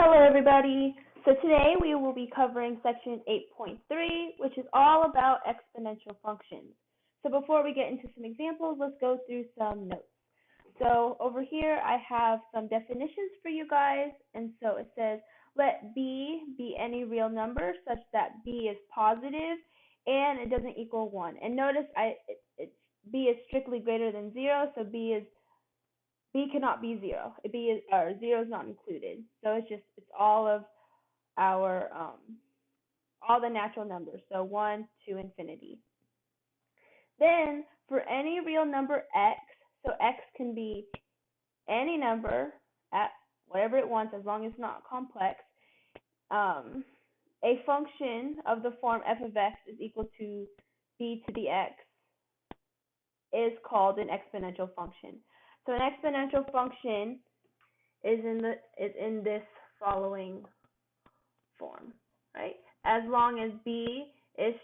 Hello everybody. So today we will be covering section 8.3, which is all about exponential functions. So before we get into some examples, let's go through some notes. So over here I have some definitions for you guys, and so it says let b be any real number such that b is positive and it doesn't equal 1. And notice b is strictly greater than 0, so b cannot be 0. B is, or 0 is not included. So it's all of our all the natural numbers. So 1 to infinity. Then for any real number x, so x can be any number at whatever it wants as long as it's not complex. A function of the form f of x is equal to b to the x is called an exponential function. So an exponential function is in this following form, right? As long as b is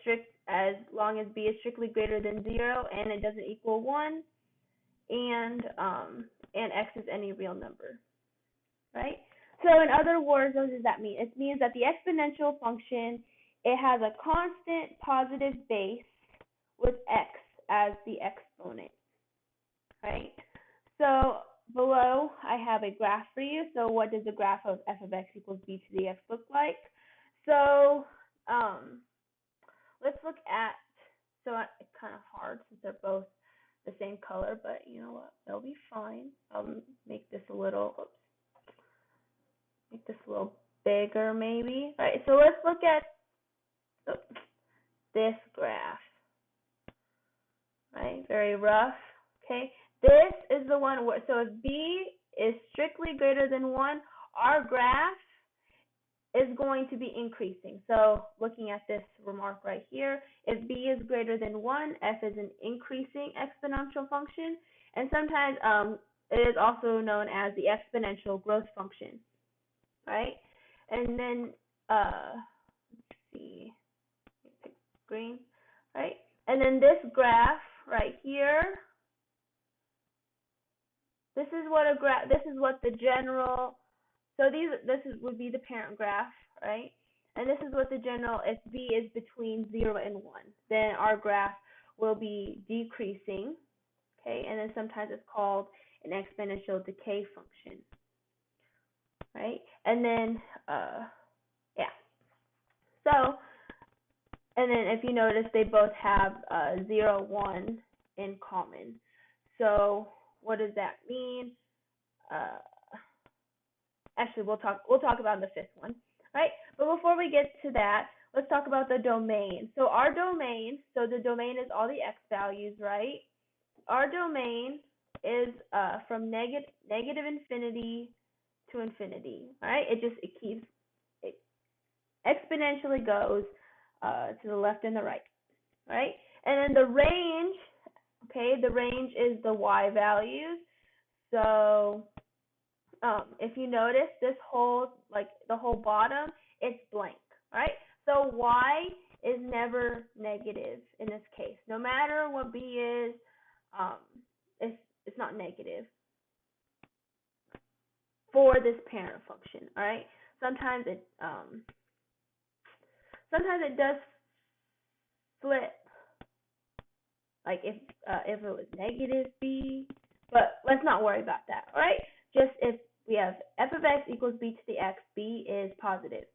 strictly greater than 0 and it doesn't equal 1, and x is any real number, right? So in other words, what does that mean? It means that the exponential function, it has a constant positive base with x as the exponent, right? So below I have a graph for you. So what does the graph of f of x equals b to the x look like? So let's look at, it's kind of hard since they're both the same color, but you know what, they'll be fine. I'll make this a little, bigger maybe. All right, so let's look at this graph, right? Very rough, okay? This is the one where, so if b is strictly greater than 1, our graph is going to be increasing. So looking at this remark right here, if b is greater than 1, f is an increasing exponential function, and sometimes it is also known as the exponential growth function, right? And then, let's see, pick green, right? And then this graph right here, this is what the general, so would be the parent graph, right? And this is what the general, if b is between 0 and 1, then our graph will be decreasing, okay? And then sometimes it's called an exponential decay function, right? And then, yeah. So, and then if you notice, they both have 0, 1 in common. So what does that mean? Actually, we'll talk about the fifth one, right? But before we get to that, let's talk about the domain. So our domain, so the domain is all the x values, right? Our domain is from negative infinity to infinity, right? It exponentially goes to the left and the right, right? And then the range, okay, the range is the y values. So if you notice, this whole, the whole bottom, it's blank, right? So y is never negative in this case. No matter what b is, it's not negative for this parent function, all right? Sometimes it does flip, like if it was negative b, but let's not worry about that, all right? Just if we have f of x equals b to the x, b is positive.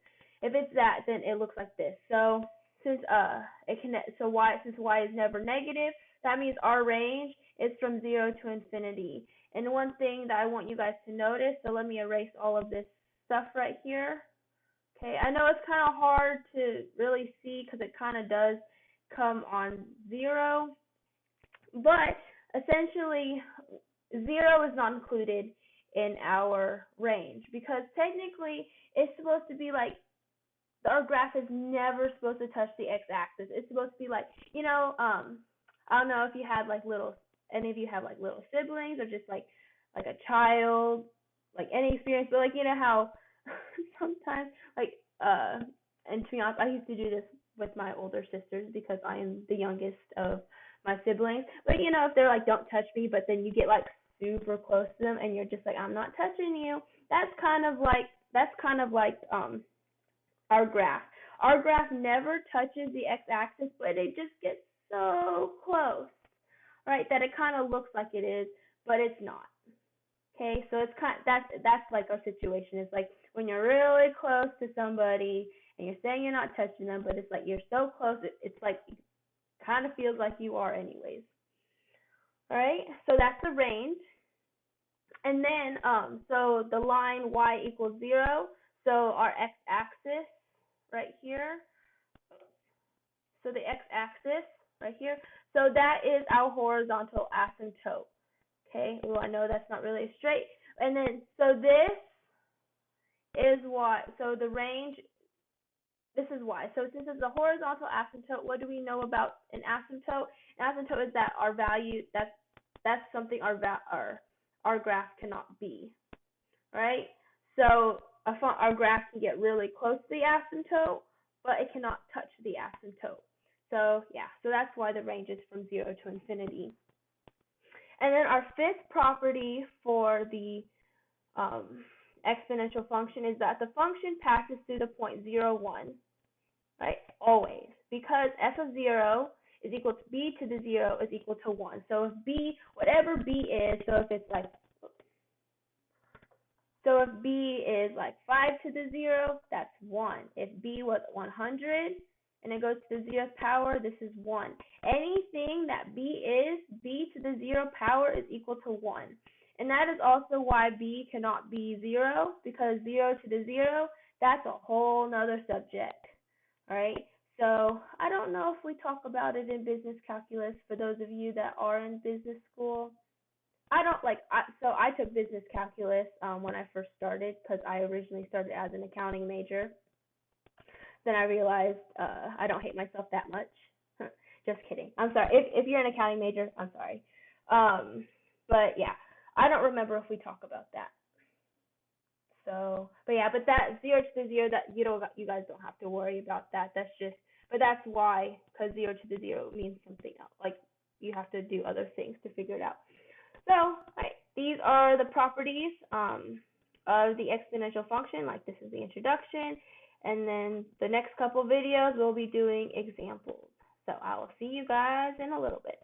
If it's that, then it looks like this. So since y is never negative, that means our range is from 0 to infinity. And one thing that I want you guys to notice, so let me erase all of this stuff right here. Okay, I know it's kind of hard to really see because it kind of does come on 0, but essentially 0 is not included in our range because technically it's supposed to be like, our graph is never supposed to touch the x-axis. It's supposed to be like, I don't know if you had any of you have little siblings or just like a child, any experience, but how sometimes and to be honest, I used to do this with my older sisters because I am the youngest of my siblings. But if they're like, don't touch me, but then you get super close to them and you're just like, I'm not touching you. That's kind of like that's kind of like our graph. Our graph never touches the x-axis, but it just gets so close, right, that it kind of looks like it is, but it's not. Okay, so it's that's like our situation. It's like when you're really close to somebody and you're saying you're not touching them, but it's like you're so close, it's like it kind of feels like you are anyways. All right, so that's the range. And then so the line y equals 0, so our x-axis right here, so the x-axis right here, so that is our horizontal asymptote. Okay, well, I know that's not really straight. And then, so this is y, so the range, this is y. So since it's a horizontal asymptote, what do we know about an asymptote? An asymptote is that our value, that's something our graph cannot be, right? So our graph can get really close to the asymptote, but it cannot touch the asymptote. So yeah, so that's why the range is from 0 to infinity. And then our fifth property for the exponential function is that the function passes through the point 0, 1, right? Always. Because f of 0 is equal to b to the 0 is equal to 1. So if b, whatever b is, so if it's like, so if b is like 5 to the 0, that's 1. If b was 100 and it goes to the 0th power, this is 1. Anything that b is, b to the 0 power is equal to 1. And that is also why b cannot be 0, because 0 to the 0, that's a whole nother subject. All right, so I don't know if we talk about it in business calculus for those of you that are in business school. So I took business calculus when I first started, because I originally started as an accounting major. Then I realized I don't hate myself that much. Just kidding. I'm sorry. If you're an accounting major, I'm sorry. But yeah, I don't remember if we talk about that. So, but yeah, but that 0 to the 0, that you guys don't have to worry about that. That's just, but that's why, because 0 to the 0 means something else. Like you have to do other things to figure it out. So, right, these are the properties of the exponential function. Like this is the introduction, and then the next couple videos we'll be doing examples. So I will see you guys in a little bit.